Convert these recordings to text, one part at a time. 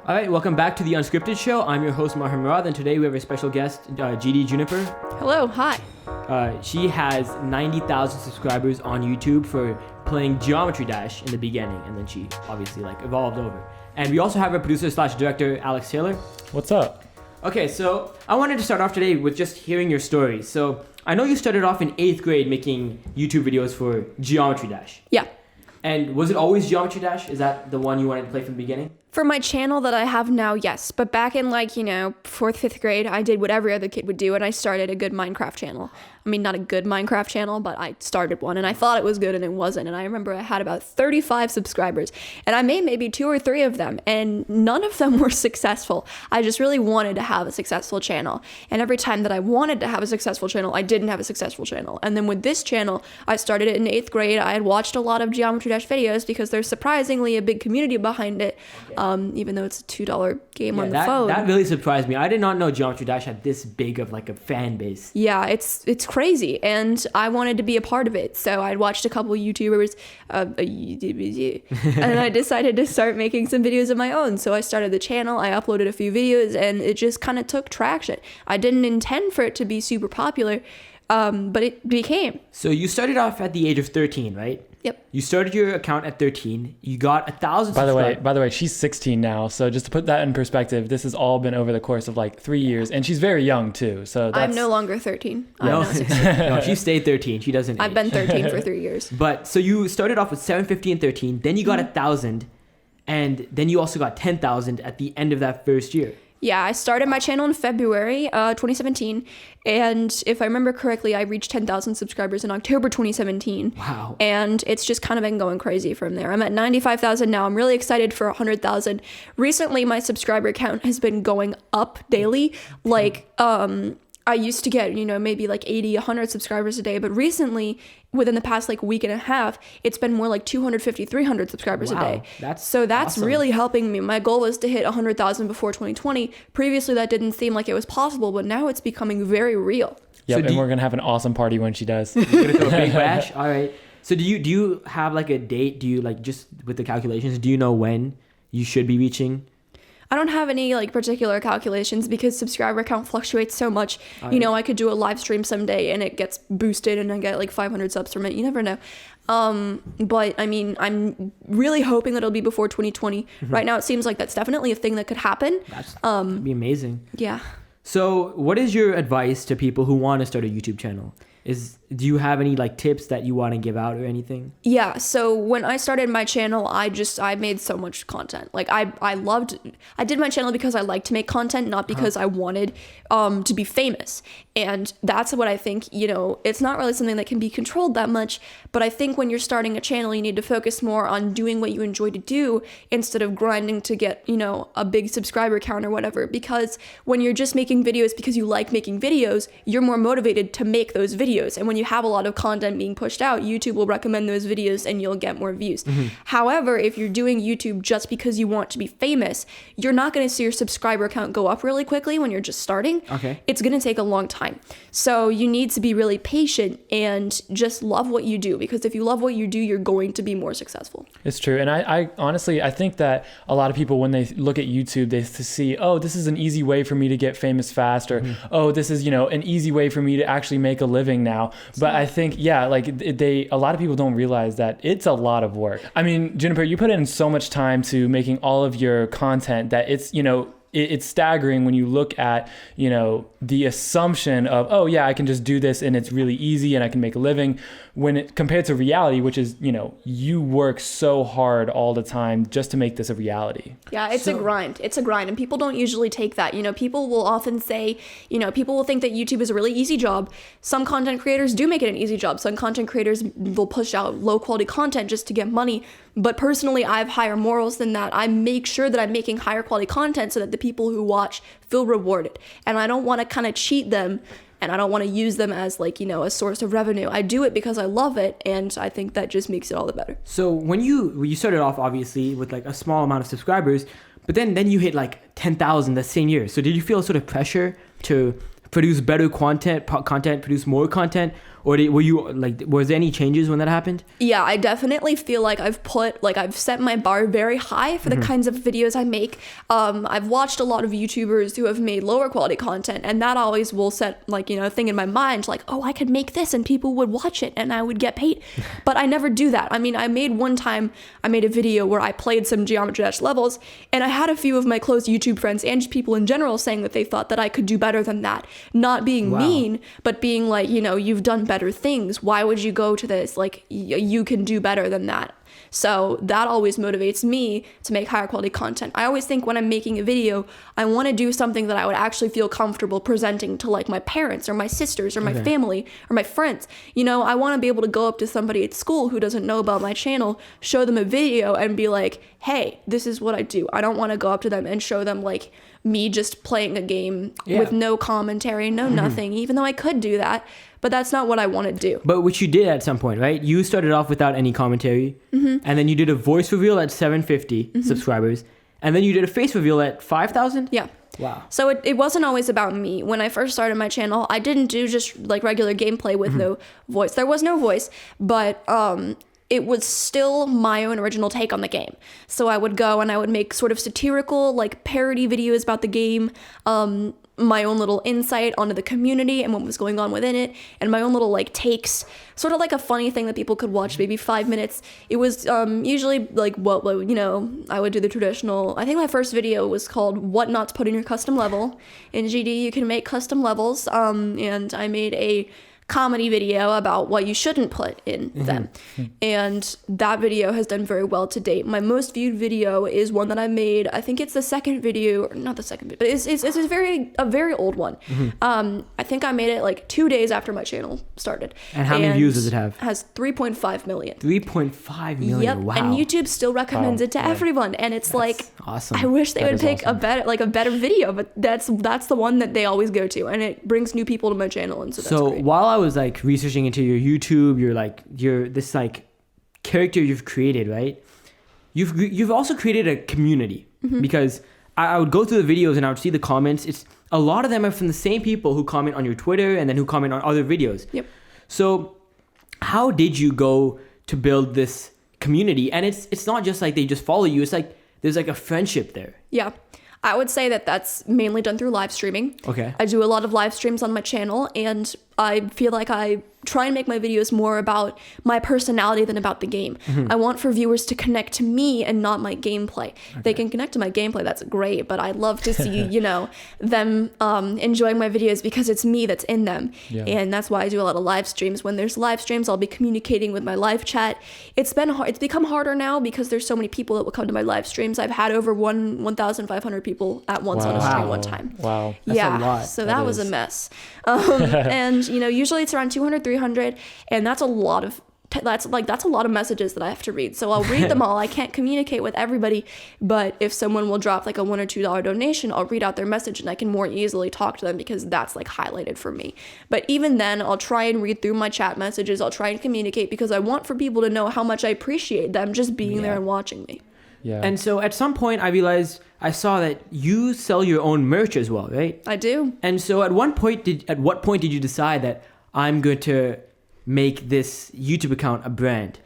All right, welcome back to the Unscripted Show. I'm your host, Maher Murad, and today we have a special guest, GD Juniper. Hello, hi. She has 90,000 subscribers on YouTube for playing Geometry Dash in the beginning, and then she obviously evolved over. And we also have our producer/director, Alex Taylor. What's up? Okay, so I wanted to start off today with just hearing your story. So I know you started off in 8th grade making YouTube videos for Geometry Dash. Yeah. And was it always Geometry Dash? Is that the one you wanted to play from the beginning? For my channel that I have now, yes. But back in 4th, 5th grade, I did what every other kid would do, and I started a good Minecraft channel. I mean, not a good Minecraft channel, but I started one, and I thought it was good, and it wasn't. And I remember I had about 35 subscribers, and I made maybe 2 or 3 of them, and none of them were successful. I just really wanted to have a successful channel. And every time that I wanted to have a successful channel, I didn't have a successful channel. And then with this channel, I started it in 8th grade. I had watched a lot of Geometry Dash videos because there's surprisingly a big community behind it. Even though it's a $2 game on the phone. That really surprised me. I did not know Geometry Dash had this big of a fan base. Yeah, it's crazy, and I wanted to be a part of it. So I'd watched a couple YouTubers, and I decided to start making some videos of my own. So I started the channel, I uploaded a few videos, and it just kind of took traction. I didn't intend for it to be super popular, but it became. So you started off at the age of 13, right? Yep. You started your account at 13. You got 1,000 subscribers. By the way, she's 16 now. So just to put that in perspective, this has all been over the course of 3 years, and she's very young too. So I'm no longer 13. I'm now 16. No, she stayed 13. She doesn't. I've been 13 for 3 years. But so you started off with 750 and 13. Then you got 1,000, and then you also got 10,000 at the end of that first year. Yeah, I started my channel in February 2017, and if I remember correctly, I reached 10,000 subscribers in October 2017. Wow. And it's just kind of been going crazy from there. I'm at 95,000 now. I'm really excited for 100,000. Recently, my subscriber count has been going up daily. I used to get, maybe 80, 100 subscribers a day, but recently, within the past week and a half, it's been more 250, 300 subscribers a day. That's awesome. Really helping me. My goal was to hit 100,000 before 2020. Previously, that didn't seem like it was possible, but now it's becoming very real. Yep, and we're going to have an awesome party when she does. You're going to throw a big bash? All right. So do you have a date? Do you just with the calculations, do you know when you should be reaching? I don't have any particular calculations because subscriber count fluctuates so much. I could do a live stream someday and it gets boosted and I get 500 subs from it. You never know. But I mean, I'm really hoping that it'll be before 2020. Mm-hmm. Right now, it seems like that's definitely a thing that could happen. That'd be amazing. Yeah. So what is your advice to people who want to start a YouTube channel? Do you have any tips that you want to give out or anything? Yeah, so when I started my channel, I made so much content. I did my channel because I like to make content, not because I wanted to be famous. And that's what I think, it's not really something that can be controlled that much, but I think when you're starting a channel, you need to focus more on doing what you enjoy to do instead of grinding to get, a big subscriber count or whatever. Because when you're just making videos because you like making videos, you're more motivated to make those videos. And when you have a lot of content being pushed out, YouTube will recommend those videos and you'll get more views. Mm-hmm. However, if you're doing YouTube just because you want to be famous, you're not going to see your subscriber count go up really quickly when you're just starting. Okay. It's going to take a long time. So you need to be really patient and just love what you do, because if you love what you do, you're going to be more successful. It's true. And I honestly, I think that a lot of people, when they look at YouTube, they see, oh, this is an easy way for me to get famous fast, or, oh, this is, an easy way for me to actually make a living now. But I think, a lot of people don't realize that it's a lot of work. I mean, Juniper, you put in so much time to making all of your content that it's, it's staggering when you look at, the assumption of, oh yeah, I can just do this and it's really easy and I can make a living, when it compared to reality, which is, you work so hard all the time just to make this a reality. Yeah, it's a grind. It's a grind. And people don't usually take that. People will often say, people will think that YouTube is a really easy job. Some content creators do make it an easy job. Some content creators will push out low quality content just to get money. But personally, I have higher morals than that. I make sure that I'm making higher quality content so that the people who watch feel rewarded. And I don't want to kind of cheat them, and I don't want to use them as a source of revenue. I do it because I love it, and I think that just makes it all the better. So when you started off obviously with a small amount of subscribers, but then you hit 10,000 the same year. So did you feel sort of pressure to produce better content, produce more content, or were you like, was there any changes when that happened? Yeah, I definitely feel like I've set my bar very high for the kinds of videos I make. I've watched a lot of YouTubers who have made lower quality content, and that always will set like, a thing in my mind, like, oh, I could make this and people would watch it and I would get paid. But I never do that. I mean, I made a video where I played some Geometry Dash levels, and I had a few of my close YouTube friends and just people in general saying that they thought that I could do better than that. Not being mean, but being like, you've done better things. Why would you go to this? Like, you can do better than that. So that always motivates me to make higher quality content. I always think when I'm making a video, I want to do something that I would actually feel comfortable presenting to like my parents or my sisters or my family or my friends. I want to be able to go up to somebody at school who doesn't know about my channel, show them a video and be like, hey, this is what I do. I don't want to go up to them and show them like me just playing a game with no commentary, no nothing, even though I could do that. But that's not what I want to do. But which you did at some point, right? You started off without any commentary, and then you did a voice reveal at 750 subscribers, and then you did a face reveal at 5,000? Yeah. Wow. So it wasn't always about me. When I first started my channel, I didn't do just like regular gameplay with no voice. There was no voice, but it was still my own original take on the game. So I would go and I would make sort of satirical, like parody videos about the game, my own little insight onto the community and what was going on within it, and my own little like takes, sort of like a funny thing that people could watch, maybe 5 minutes. It was usually like I would do the traditional. I think my first video was called "What Not to Put in Your Custom Level." In GD, you can make custom levels, and I made a comedy video about what you shouldn't put in them, and that video has done very well to date. My most viewed video is one that I made. I think it's the second video, or not the second video, but it's a very old one. I think I made it like 2 days after my channel started. And how many views does it have? It has 3.5 million. 3.5 million. Yep. Wow. And YouTube still recommends it to everyone, and it's like awesome. I wish they That would is pick awesome. a better video, but that's the one that they always go to, and it brings new people to my channel, and so that's great. While I was like researching into your YouTube, your this like character you've created, right? You've also created a community, because I would go through the videos and I would see the comments. It's a lot of them are from the same people who comment on your Twitter and then who comment on other videos. Yep. So how did you go to build this community? And it's not just like they just follow you. It's like there's like a friendship there. Yeah. I would say that that's mainly done through live streaming. Okay. I do a lot of live streams on my channel, and I feel like I try and make my videos more about my personality than about the game. I want for viewers to connect to me and not my gameplay. They can connect to my gameplay, that's great, but I love to see, them enjoying my videos because it's me that's in them. Yeah. And that's why I do a lot of live streams. When there's live streams, I'll be communicating with my live chat. It's become harder now because there's so many people that will come to my live streams. I've had over 1,500 people at once on a stream one time. Wow. That's a lot. So that was a mess. And usually it's around 200, 300, and that's a lot of that's a lot of messages that I have to read. So I'll read them all. I can't communicate with everybody, but if someone will drop like a $1 or $2 donation, I'll read out their message and I can more easily talk to them because that's like highlighted for me. But even then, I'll try and read through my chat messages. I'll try and communicate because I want for people to know how much I appreciate them just being there and watching me. Yeah. And so at some point I saw that you sell your own merch as well, right? I do. And so at what point did you decide that I'm going to make this YouTube account a brand?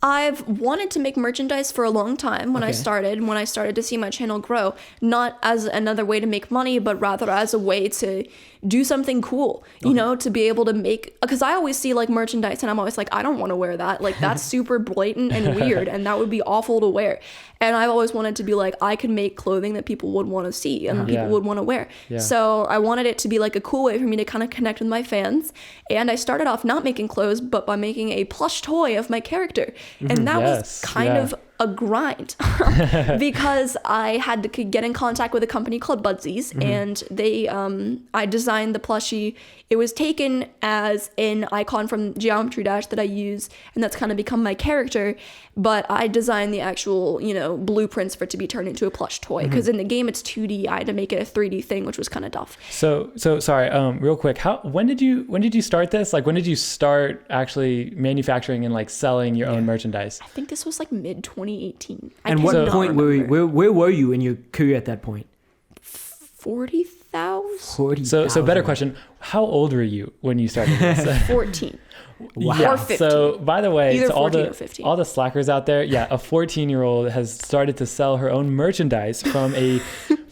I've wanted to make merchandise for a long time when I started to see my channel grow, not as another way to make money, but rather as a way to do something cool, to be able to make, because I always see like merchandise and I'm always like, I don't want to wear that. Like that's super blatant and weird and that would be awful to wear. And I've always wanted to be like, I can make clothing that people would want to see and people would want to wear. Yeah. So I wanted it to be like a cool way for me to kind of connect with my fans. And I started off not making clothes, but by making a plush toy of my character. And that was kind of a grind because I had to get in contact with a company called Budsies, and they I designed the plushie. It was taken as an icon from Geometry Dash that I use, and that's kind of become my character, but I designed the actual blueprints for it to be turned into a plush toy because in the game it's 2D. I had to make it a 3D thing, which was kind of tough. So sorry, real quick, when did you start this? Like when did you start actually manufacturing and like selling your own merchandise? I think this was like mid 2018. And what point where were you in your career at that point? 40,000 40,000. 40. So better question. How old were you when you started this? 14. Wow. Yeah. Or 15. So by the way, Either to all 14 the or 15. all the slackers out there, yeah, a 14-year-old has started to sell her own merchandise from a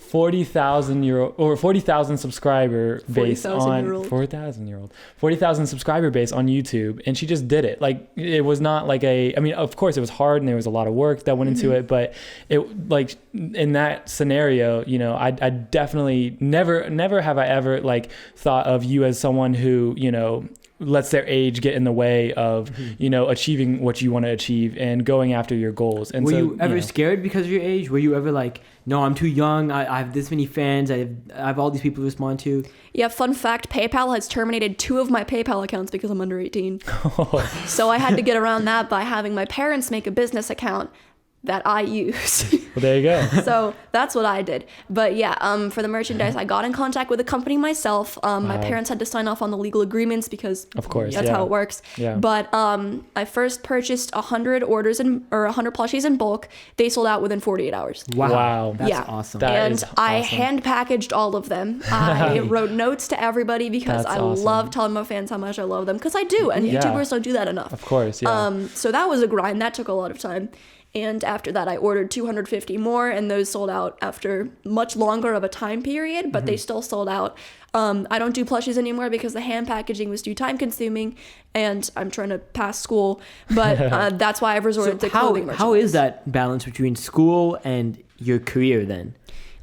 40,000 subscriber base 40,000 subscriber base on YouTube, and she just did it. Like, it was not like I mean, of course it was hard and there was a lot of work that went into it, but it, like, in that scenario, you know, I definitely never have I ever like thought of you as someone who, you know, lets their age get in the way of, you know, achieving what you want to achieve and going after your goals. And were so, you ever know, scared because of your age? Were you ever like, no, I'm too young. I have this many fans. I have all these people to respond to. Yeah, fun fact, PayPal has terminated 2 of my PayPal accounts because I'm under 18. So I had to get around that by having my parents make a business account that I use. Well, there you go. So that's what I did. But yeah, for the merchandise, I got in contact with the company myself. My parents had to sign off on the legal agreements because Of course, that's yeah. how it works. Yeah. But I first purchased 100 100 plushies in bulk. They sold out within 48 hours. Wow. That's Yeah. awesome. That And is I awesome. hand packaged all of them. I wrote notes to everybody because That's I awesome. love telling my fans how much I love them, because I do, and Yeah. YouTubers don't do that enough. Of course, yeah. So that was a grind. That took a lot of time. And after that, I ordered 250 more, and those sold out after much longer of a time period, but they still sold out. I don't do plushies anymore because the hand packaging was too time consuming, and I'm trying to pass school. But that's why I've resorted to clothing merchandise. how is that balance between school and your career then?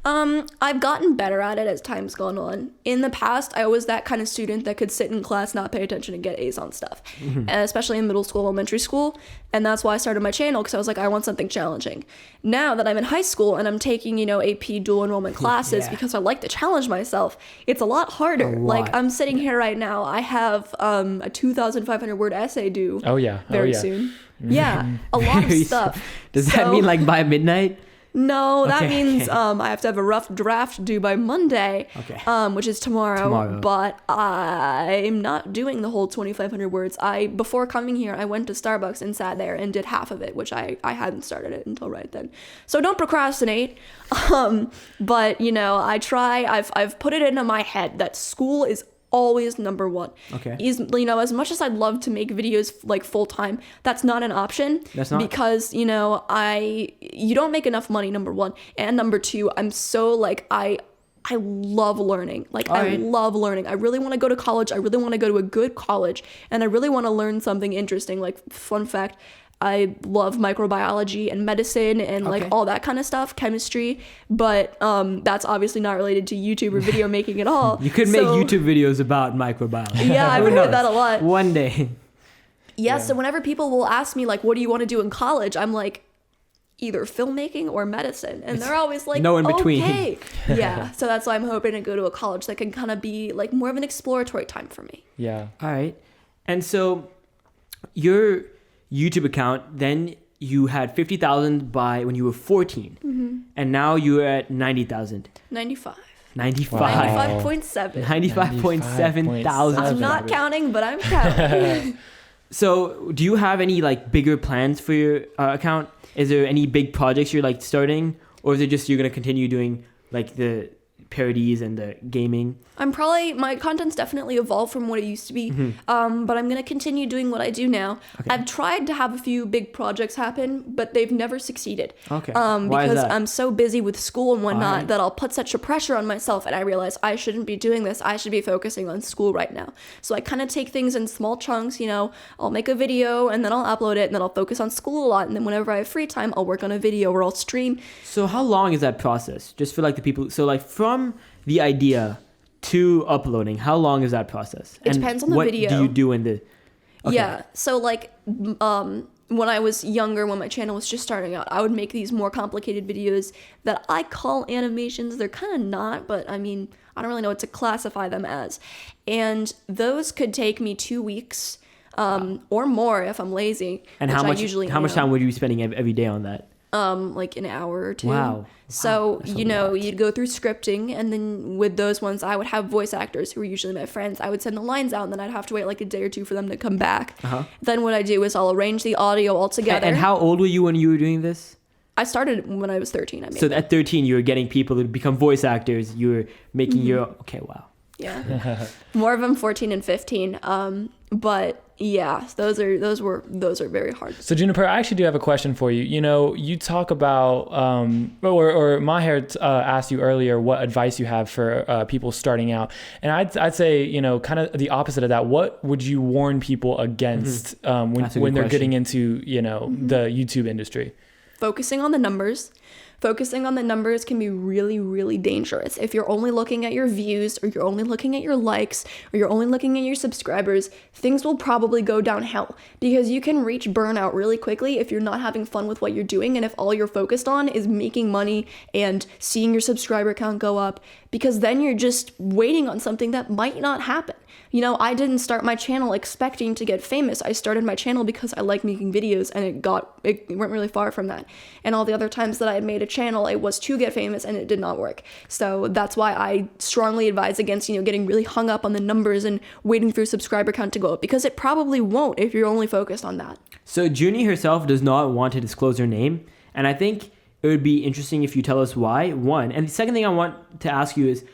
I've gotten better at it as time's gone on. In the past, I was that kind of student that could sit in class, not pay attention, and get A's on stuff, and especially in middle school, elementary school. And that's why I started my channel, because I was like, I want something challenging. Now that I'm in high school and I'm taking, you know, AP dual enrollment classes Yeah. because I like to challenge myself, it's a lot harder. A lot. Like, I'm sitting here right now, I have a 2,500 word essay due Oh yeah. very oh yeah. soon. Yeah, a lot of Very stuff. Does that So- mean like by midnight? No, that Okay, means okay. I have to have a rough draft due by Monday, Okay. which is tomorrow. Tomorrow. But I'm not doing the whole 2,500 words. Before coming here, I went to Starbucks and sat there and did half of it, which I hadn't started it until right then. So don't procrastinate. But you know, I try. I've put it into my head that school is always number one. Okay. You know, as much as I'd love to make videos like full time, that's not an option. That's not? Because, you know, you don't make enough money, number one, and number two, I'm so like I love learning. Like, I Alright. love learning. I really want to go to college. I really want to go to a good college, and I really want to learn something interesting. Like, fun fact, I love microbiology and medicine and like Okay. all that kind of stuff, chemistry, but that's obviously not related to YouTube or video making at all. You could make So- YouTube videos about microbiology. Yeah, I've Who heard knows? that a lot. One day. Yeah, so whenever people will ask me, like, what do you want to do in college? I'm like, either filmmaking or medicine. And they're always like, No in between. Okay. Yeah, so that's why I'm hoping to go to a college that can kind of be, like, more of an exploratory time for me. Yeah. All right. And so your YouTube account, then you had 50,000 by when you were 14. And now you're at 90,000. 95. 95. Wow. 95.7. 95.7 thousand. I'm not counting, but I'm counting. So, do you have any like bigger plans for your account? Is there any big projects you're like starting, or is it just you're gonna continue doing like the parodies and the gaming? My content's definitely evolved from what it used to be, but I'm going to continue doing what I do now. Okay. I've tried to have a few big projects happen, but they've never succeeded. Okay. Why is Because that? I'm so busy with school and whatnot Alright. that I'll put such a pressure on myself, and I realize I shouldn't be doing this. I should be focusing on school right now. So I kind of take things in small chunks, you know, I'll make a video and then I'll upload it and then I'll focus on school a lot. And then whenever I have free time, I'll work on a video or I'll stream. So, how long is that process? Just for like the people. So, like from the idea to uploading, how long is that process? It depends on the what video. do you do in the? Okay. Yeah. So like when I was younger, when my channel was just starting out, I would make these more complicated videos that I call animations. They're kind of not, but I mean, I don't really know what to classify them as. And those could take me 2 weeks or more if I'm lazy. And which how I much? usually How much am. time would you be spending every day on that? Like an hour or two. Wow. So, That's a you know, lot. you'd go through scripting, and then with those ones, I would have voice actors who were usually my friends. I would send the lines out, and then I'd have to wait like a day or two for them to come back. Uh-huh. Then what I do is I'll arrange the audio all together. And how old were you when you were doing this? I started when I was 13. I made So at 13, you were getting people to become voice actors. You were making your okay, wow. Yeah. More of them 14 and 15. But yeah, those are very hard. So Juniper, I actually do have a question for you. You know, you talk about, or Maher asked you earlier what advice you have for people starting out, and I'd say, you know, kind of the opposite of that. What would you warn people against when they're getting into, you know, the YouTube industry? Focusing on the numbers. Focusing on the numbers can be really, really dangerous. If you're only looking at your views, or you're only looking at your likes, or you're only looking at your subscribers, things will probably go downhill, because you can reach burnout really quickly if you're not having fun with what you're doing, and if all you're focused on is making money and seeing your subscriber count go up, because then you're just waiting on something that might not happen. You know, I didn't start my channel expecting to get famous. I started my channel because I like making videos, and it went really far from that. And all the other times that I had made a channel, it was to get famous, and it did not work. So that's why I strongly advise against, you know, getting really hung up on the numbers and waiting for your subscriber count to go up, because it probably won't if you're only focused on that. So Junie herself does not want to disclose her name, and I think it would be interesting if you tell us why, one. And the second thing I want to ask you is,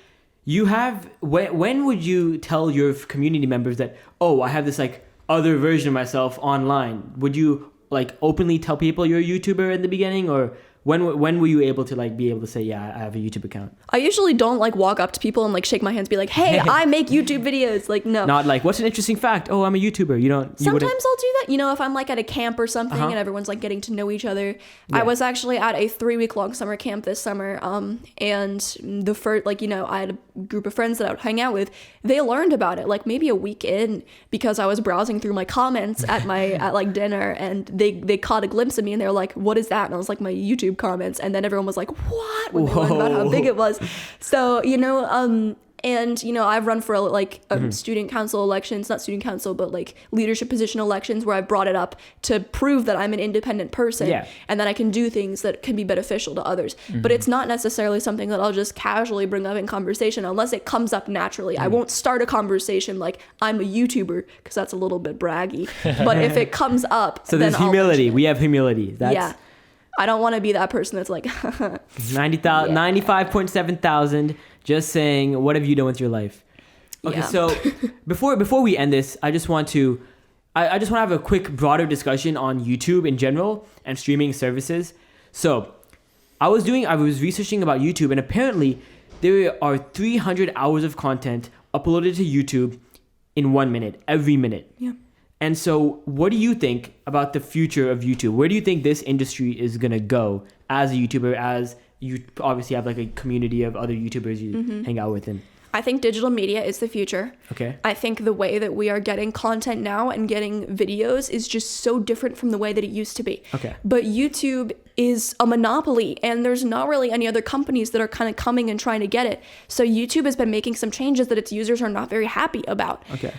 you have, when would you tell your community members that, oh, I have this like other version of myself online? Would you like openly tell people you're a YouTuber in the beginning, or when were you able to like be able to say, yeah, I have a YouTube account? I usually don't like walk up to people and like shake my hands, be like, hey, I make YouTube videos. Like, no. Not like, what's an interesting fact? Oh, I'm a YouTuber. Sometimes I'll do that. You know, if I'm like at a camp or something and everyone's like getting to know each other. Yeah. I was actually at a 3-week-long summer camp this summer. And the first, like, you know, I had a group of friends that I would hang out with. They learned about it like maybe a week in, because I was browsing through my comments at like dinner, and they caught a glimpse of me, and they were like, what is that? And I was like, my YouTube comments. And then everyone was like, what? When they learned about how big it was. So, you know, and, you know, I've run for like student council elections, not student council, but like leadership position elections, where I brought it up to prove that I'm an independent person and that I can do things that can be beneficial to others. But it's not necessarily something that I'll just casually bring up in conversation unless it comes up naturally. I won't start a conversation like I'm a YouTuber, because that's a little bit braggy. But if it comes up, so there's humility. We have humility. Yeah. I don't want to be that person that's like 95.7 thousand. Just saying, what have you done with your life? Okay, so before we end this, I just want to have a quick broader discussion on YouTube in general and streaming services. So I was researching about YouTube, and apparently there are 300 hours of content uploaded to YouTube in 1 minute, every minute. Yeah. And so what do you think about the future of YouTube? Where do you think this industry is going to go as a YouTuber, as you obviously have like a community of other YouTubers you hang out with? I think digital media is the future. Okay. I think the way that we are getting content now and getting videos is just so different from the way that it used to be. Okay. But YouTube is a monopoly, and there's not really any other companies that are kind of coming and trying to get it. So YouTube has been making some changes that its users are not very happy about. Okay.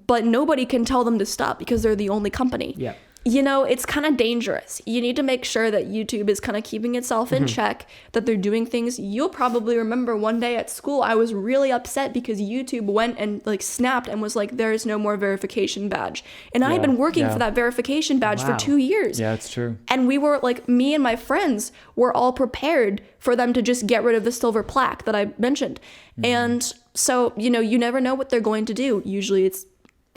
But nobody can tell them to stop because they're the only company. Yeah. You know, it's kind of dangerous. You need to make sure that YouTube is kind of keeping itself in check, that they're doing things. You'll probably remember one day at school, I was really upset because YouTube went and like snapped and was like, there is no more verification badge. And I had been working for that verification badge for 2 years. Yeah, it's true. And we were like, me and my friends were all prepared for them to just get rid of the silver plaque that I mentioned. And so, you know, you never know what they're going to do. Usually it's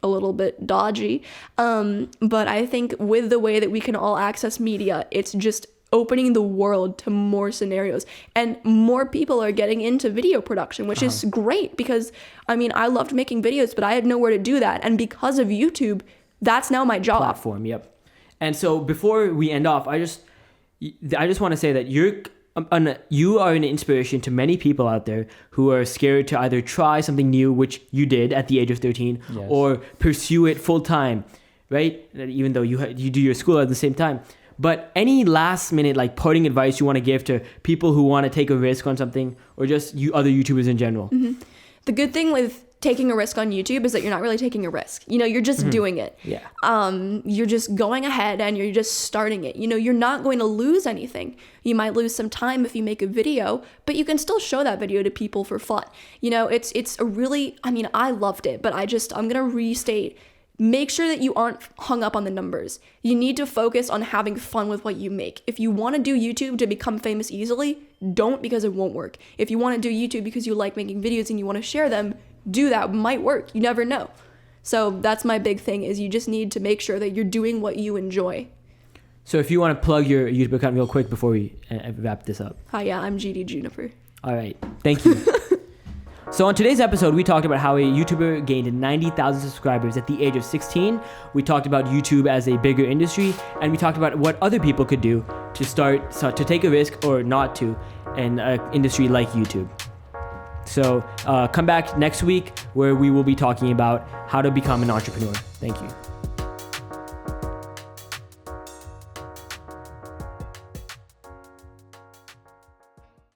a little bit dodgy. But I think with the way that we can all access media, it's just opening the world to more scenarios, and more people are getting into video production, which is great, because I mean, I loved making videos, but I had nowhere to do that. And because of YouTube, that's now my job. Platform. Yep. And so before we end off, I just want to say that you are an inspiration to many people out there who are scared to either try something new, which you did at the age of 13, or pursue it full time, right? Even though you do your school at the same time. But any last minute like parting advice you want to give to people who want to take a risk on something, or just other YouTubers in general? The good thing with taking a risk on YouTube is that you're not really taking a risk. You know, you're just doing it. Yeah. You're just going ahead and you're just starting it. You know, you're not going to lose anything. You might lose some time if you make a video, but you can still show that video to people for fun. You know, it's a really, I mean, I loved it, but I'm going to restate, make sure that you aren't hung up on the numbers. You need to focus on having fun with what you make. If you want to do YouTube to become famous easily, don't, because it won't work. If you want to do YouTube because you like making videos and you want to share them, do that. It might work. You never know. So that's my big thing, is you just need to make sure that you're doing what you enjoy. So if you want to plug your YouTube account real quick before we wrap this up. Hi, yeah, I'm GD Juniper. All right. Thank you. So on today's episode, we talked about how a YouTuber gained 90,000 subscribers at the age of 16. We talked about YouTube as a bigger industry, and we talked about what other people could do to take a risk or not to in an industry like YouTube. So come back next week where we will be talking about how to become an entrepreneur. Thank you.